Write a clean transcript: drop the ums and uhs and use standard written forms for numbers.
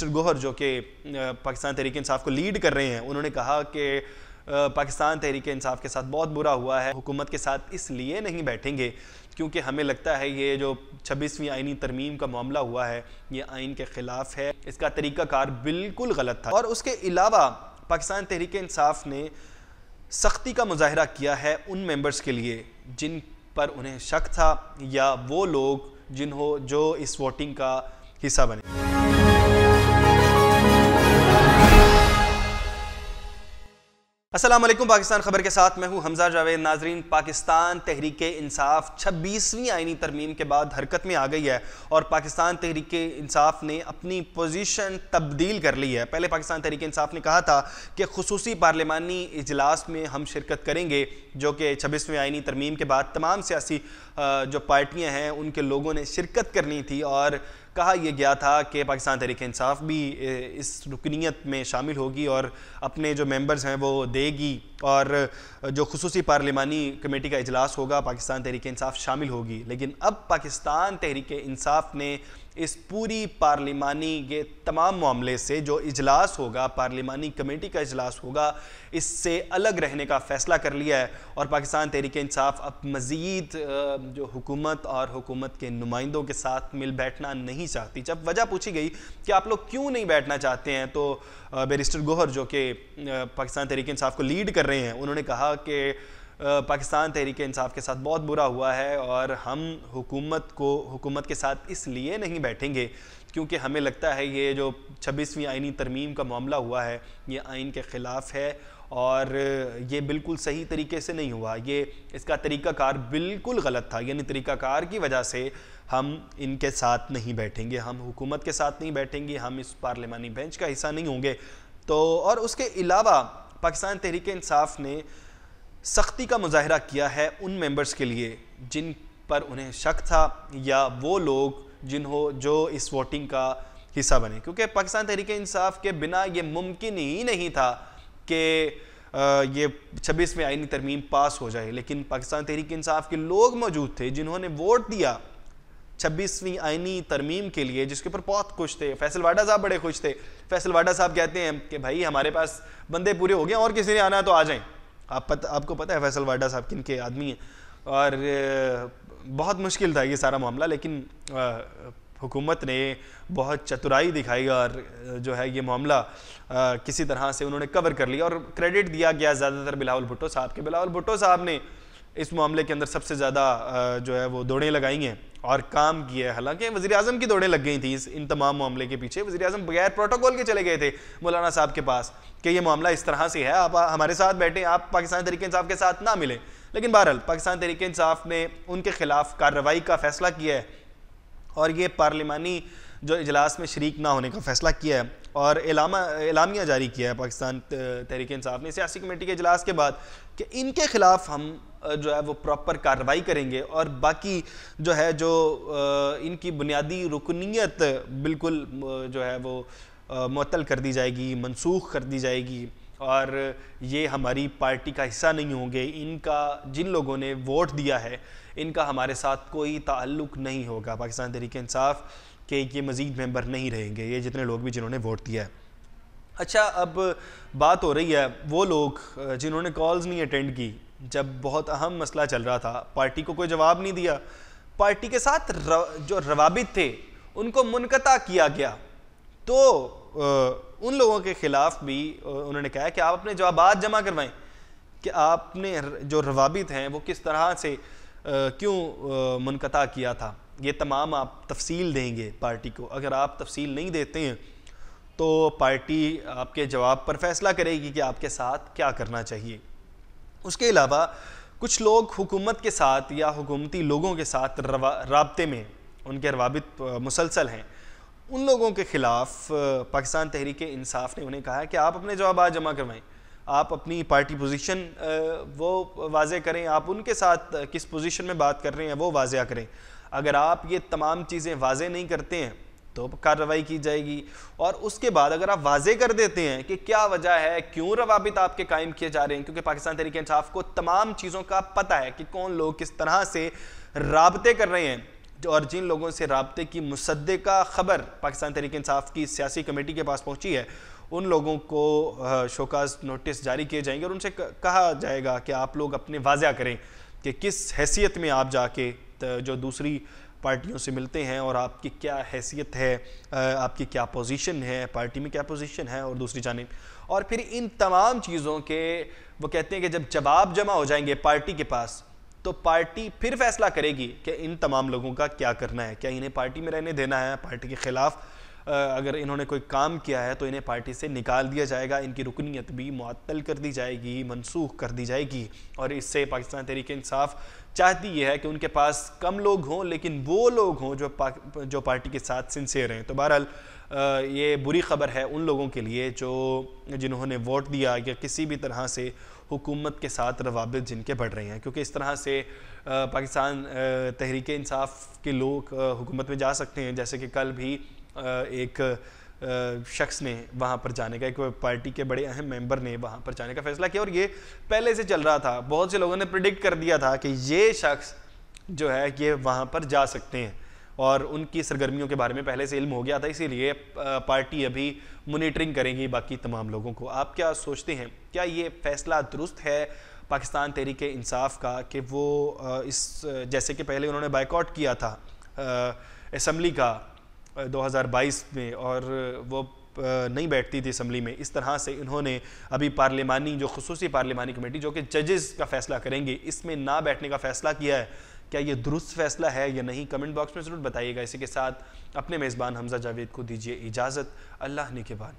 Barrister Gohar जो कि पाकिस्तान तहरीक इंसाफ को लीड कर रहे हैं, उन्होंने कहा कि पाकिस्तान तहरीक इंसाफ के साथ बहुत बुरा हुआ है। हुकूमत के साथ इसलिए नहीं बैठेंगे क्योंकि हमें लगता है ये जो 26वीं आईनी तरमीम का मामला हुआ है ये आइन के ख़िलाफ़ है, इसका तरीक़ाकार बिल्कुल गलत था। और उसके अलावा पाकिस्तान तहरीक इंसाफ ने सख्ती का मुजाहरा किया है उन मेंबर्स के लिए जिन पर उन्हें शक था या वो लोग जो इस वोटिंग का हिस्सा बने। अस्सलाम वालेकुम, पाकिस्तान खबर के साथ मैं हूं हमजा जावेद। नाजरीन, पाकिस्तान तहरीक इंसाफ 26वीं आईनी तरमीम के बाद हरकत में आ गई है और पाकिस्तान तहरीक इंसाफ ने अपनी पोजीशन तब्दील कर ली है। पहले पाकिस्तान तहरीक इंसाफ ने कहा था कि खुसूसी पार्लिमानी इजलास में हम शिरकत करेंगे, जो कि 26वीं आईनी तरमीम के बाद तमाम सियासी जो पार्टियां हैं उनके लोगों ने शिरकत करनी थी और कहा यह गया था कि पाकिस्तान तहरीक इंसाफ भी इस रुकनीत में शामिल होगी और अपने जो मेंबर्स हैं वो देगी और जो खुसूसी पार्लिमानी कमेटी का इजलास होगा पाकिस्तान तहरीक इंसाफ शामिल होगी। लेकिन अब पाकिस्तान तहरीक इंसाफ ने इस पूरी पार्लिमानी के तमाम मामले से जो इजलास होगा, पार्लिमानी कमेटी का इजलास होगा, इससे अलग रहने का फ़ैसला कर लिया है और पाकिस्तान तहरीक इंसाफ अब मज़ीद जो हुकूमत और हुकूमत के नुमाइंदों के साथ मिल बैठना नहीं चाहती। जब वजह पूछी गई कि आप लोग क्यों नहीं बैठना चाहते हैं तो बैरिस्टर गोहर जो कि पाकिस्तान तहरीक इंसाफ को लीड कर रहे हैं, उन्होंने कहा कि पाकिस्तान तहरीक इंसाफ के साथ बहुत बुरा हुआ है और हम हुकूमत के साथ इसलिए नहीं बैठेंगे क्योंकि हमें लगता है ये जो 26वीं आईनी तरमीम का मामला हुआ है ये आइन के ख़िलाफ़ है और ये बिल्कुल सही तरीके से नहीं हुआ, इसका तरीक़ाकार बिल्कुल गलत था। यानी तरीक़ाकार की वजह से हम इनके साथ नहीं बैठेंगे, हम हुकूमत के साथ नहीं बैठेंगे, हम इस पार्लिमानी बेंच का हिस्सा नहीं होंगे। तो और उसके अलावा पाकिस्तान तहरीक इंसाफ ने सख्ती का मुजाहरा किया है उन मेंबर्स के लिए जिन पर उन्हें शक था या वो लोग जो इस वोटिंग का हिस्सा बने, क्योंकि पाकिस्तान तहरीक इंसाफ के बिना ये मुमकिन ही नहीं था कि ये 26वीं आईनी तरमीम पास हो जाए। लेकिन पाकिस्तान तहरीक इंसाफ के लोग मौजूद थे जिन्होंने वोट दिया 26वीं आईनी तरमीम के लिए, जिसके ऊपर बहुत खुश थे। फैसल वाडा साहब बड़े खुश थे। फैसल वाडा साहब कहते हैं कि भाई हमारे पास बंदे पूरे हो गए और किसी ने आना है तो आ जाएं। आपको पता है फैसल वाडा साहब किन के आदमी हैं और बहुत मुश्किल था ये सारा मामला, लेकिन हुकूमत ने बहुत चतुराई दिखाई और जो है ये मामला किसी तरह से उन्होंने कवर कर लिया और क्रेडिट दिया गया ज़्यादातर बिलावल भुट्टो साहब के। बिलावल भुट्टो साहब ने इस मामले के अंदर सबसे ज़्यादा जो है वो दौड़ें लगाई हैं और काम किया है। हालांकि वज़ीर आज़म की दौड़ें लग गई थी इन तमाम मामले के पीछे। वज़ीर आज़म बगैर प्रोटोकॉल के चले गए थे मौलाना साहब के पास कि ये मामला इस तरह से है, आप हमारे साथ बैठें, आप पाकिस्तान तहरीक इंसाफ के साथ ना मिलें। लेकिन बहरहाल पाकिस्तान तहरीक इंसाफ ने उनके खिलाफ कार्रवाई का फ़ैसला किया है और ये पार्लिमानी जो इजलास में शरीक ना होने का फ़ैसला किया है और एलामिया जारी किया है पाकिस्तान तहरीक इंसाफ ने सियासी कमेटी के इजलास के बाद कि इनके ख़िलाफ़ हम जो है वो प्रॉपर कार्रवाई करेंगे और बाकी जो है जो इनकी बुनियादी रुकनीत बिल्कुल जो है वो मुअत्तल कर दी जाएगी, मनसूख कर दी जाएगी और ये हमारी पार्टी का हिस्सा नहीं होंगे। इनका जिन लोगों ने वोट दिया है इनका हमारे साथ कोई ताल्लुक़ नहीं होगा। पाकिस्तान तहरीक इंसाफ के ये मज़ीद मेंबर नहीं रहेंगे, ये जितने लोग भी जिन्होंने वोट दिया है। अच्छा, अब बात हो रही है वो लोग जिन्होंने कॉल्स नहीं अटेंड की जब बहुत अहम मसला चल रहा था, पार्टी को कोई जवाब नहीं दिया, पार्टी के साथ जो रवाबित थे उनको मुनक़ता किया गया, तो उन लोगों के ख़िलाफ़ भी उन्होंने कहा कि आप अपने जवाबात जमा करवाएं कि आपने जो रवाबित हैं वो किस तरह से क्यों मुनक़ता किया था। ये तमाम आप तफसील देंगे पार्टी को। अगर आप तफसील नहीं देते हैं तो पार्टी आपके जवाब पर फ़ैसला करेगी कि आपके साथ क्या करना चाहिए। उसके अलावा कुछ लोग हुकूमत के साथ या हुकूमती लोगों के साथ राब्ते में, उनके रवाबित मुसलसल हैं, उन लोगों के ख़िलाफ़ पाकिस्तान तहरीक इंसाफ ने उन्हें कहा है कि आप अपने जवाब जमा करवाएं, आप अपनी पार्टी पोजीशन वो वाज़े करें, आप उनके साथ किस पोजीशन में बात कर रहे हैं वो वाज़े करें। अगर आप ये तमाम चीज़ें वाज़े नहीं करते हैं तो कार्रवाई की जाएगी और उसके बाद अगर आप वाज़े कर देते हैं कि क्या वजह है, क्यों रवाबित आपके कायम किए जा रहे हैं, क्योंकि पाकिस्तान तहरीक इंसाफ को तमाम चीज़ों का पता है कि कौन लोग किस तरह से राबते कर रहे हैं और जिन लोगों से राब्ते की मुसद्दिका खबर पाकिस्तान तहरीक इंसाफ की सियासी कमेटी के पास पहुंची है, उन लोगों को शोकाज नोटिस जारी किए जाएंगे और उनसे कहा जाएगा कि आप लोग अपने वाज़ा करें कि किस हैसियत में आप जाके जो दूसरी पार्टियों से मिलते हैं और आपकी क्या हैसियत है, आपकी क्या पोजीशन है, पार्टी में क्या पोजीशन है और दूसरी जानिब। और फिर इन तमाम चीज़ों के वो कहते हैं कि जब जवाब जमा हो जाएंगे पार्टी के पास, तो पार्टी फिर फैसला करेगी कि इन तमाम लोगों का क्या करना है, क्या इन्हें पार्टी में रहने देना है, पार्टी के ख़िलाफ़ अगर इन्होंने कोई काम किया है तो इन्हें पार्टी से निकाल दिया जाएगा, इनकी रुकनीत भी मुअत्तल कर दी जाएगी, मनसूख कर दी जाएगी। और इससे पाकिस्तान तहरीक इंसाफ चाहती यह है कि उनके पास कम लोग हों लेकिन वो लोग हों जो पार्टी के साथ सिंसियर हैं। तो बहरहाल ये बुरी ख़बर है उन लोगों के लिए जिन्होंने वोट दिया या किसी भी तरह से हुकूमत के साथ रवाबित जिनके बढ़ रहे हैं, क्योंकि इस तरह से पाकिस्तान तहरीक इंसाफ के लोग हुकूमत में जा सकते हैं। जैसे कि कल भी एक शख्स ने वहाँ पर जाने का, एक पार्टी के बड़े अहम मेंबर ने वहाँ पर जाने का फैसला किया और ये पहले से चल रहा था। बहुत से लोगों ने प्रिडिक्ट कर दिया था कि ये शख्स जो है ये वहाँ पर जा सकते हैं और उनकी सरगर्मियों के बारे में पहले से इल्म हो गया था, इसीलिए पार्टी अभी मॉनिटरिंग करेगी बाकी तमाम लोगों को। आप क्या सोचते हैं, क्या ये फ़ैसला दुरुस्त है पाकिस्तान तहरीक इंसाफ का कि वो जैसे कि पहले उन्होंने बायकॉट किया था असम्बली का 2022 में और वो नहीं बैठती थी असम्बली में, इस तरह से इन्होंने अभी पार्लिमानी जो खुसूसी पार्लिमानी कमेटी जो कि जजेस का फ़ैसला करेंगे इसमें ना बैठने का फ़ैसला किया है। क्या ये दुरुस्त फ़ैसला है या नहीं, कमेंट बॉक्स में ज़रूर बताइएगा। इसी के साथ अपने मेज़बान हमज़ा जावेद को दीजिए इजाज़त। अल्लाह ने के बाद।